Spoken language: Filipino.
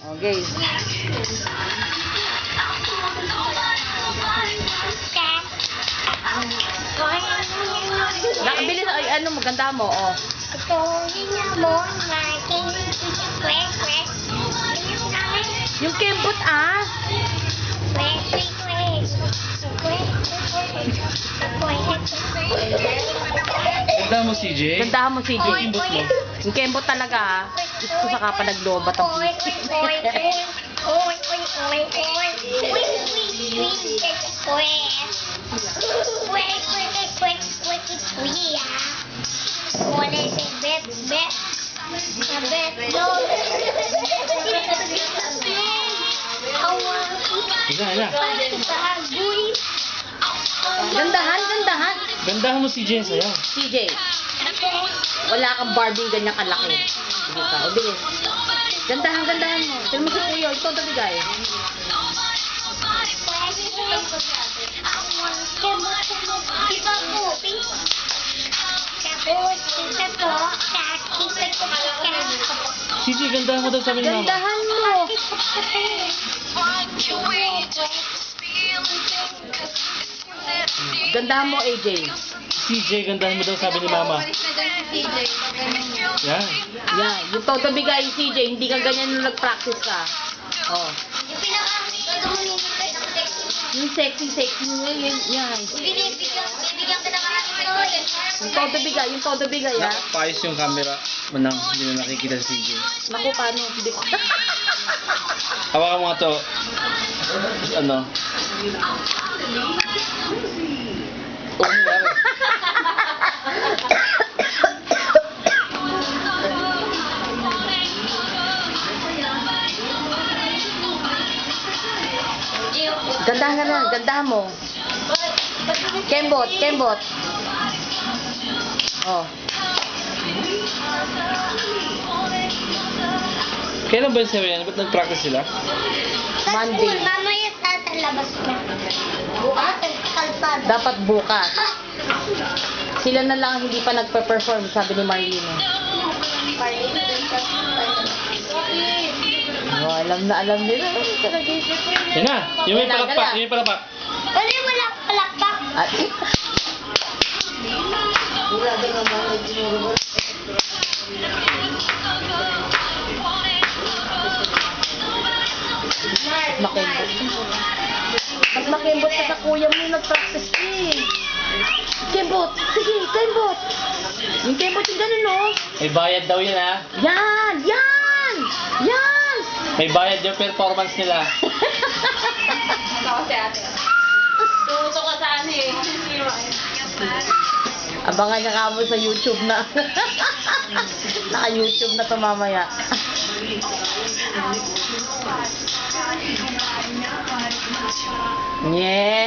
Okay. Nakabilis, ay ano, maganda mo, oh. Yung kembot, ah. Ganda mo, CJ. Gandahan mo, CJ. Kembot mo. Yung kembot talaga, ah. Gusto sa ka pa naglobat ang Isa. Gandahan, gandahan. Gandahan mo, CJ. Sayaw. CJ, wala kang Barbie ganyan kalaki. Sige ka, o bilis. Gandahan, gandahan mo. Tignan mo si Kuya, ito ang tabigay. CJ, gandahan mo daw sabi ni Mama. Gandahan mo. Gandahan mo, AJ. CJ, gandahan mo daw sabi ni Mama. Yan. Yan, yung todo bigay, CJ, hindi ka ganyan nung nag-practice ka. Oh. Yung sexy mo, yan. Yung todo bigay, ha? Paayos yung camera mo nang hindi na nakikita si CJ. Naku, paano? Hindi ko. Hawakan mo nga to. Ano? Gandahan ka na, gandahan mo. Kembot. Oh. Kailan ba yung sayo yan? Ba't nag-practice sila? Monday. Mamaya tatalabas na. Bukas, kalsada. Dapat bukas. Sila na lang hindi pa nagpe-perform, sabi ni Marlene. Oh, alam nila. Yan na! Yung may palakpak! Ano yung wala palakpak? At mas makembot ka sa kuya mo yung nag-practice eh. Kembot! Sige, kembot! Yung kembot yung ganun, no? May bayad daw yan, ha? Yan! May bayad yung performance nila. Tuto ka sa ano eh. Abangan niya ka mo sa YouTube na. Naka-YouTube na to mamaya. Yeah!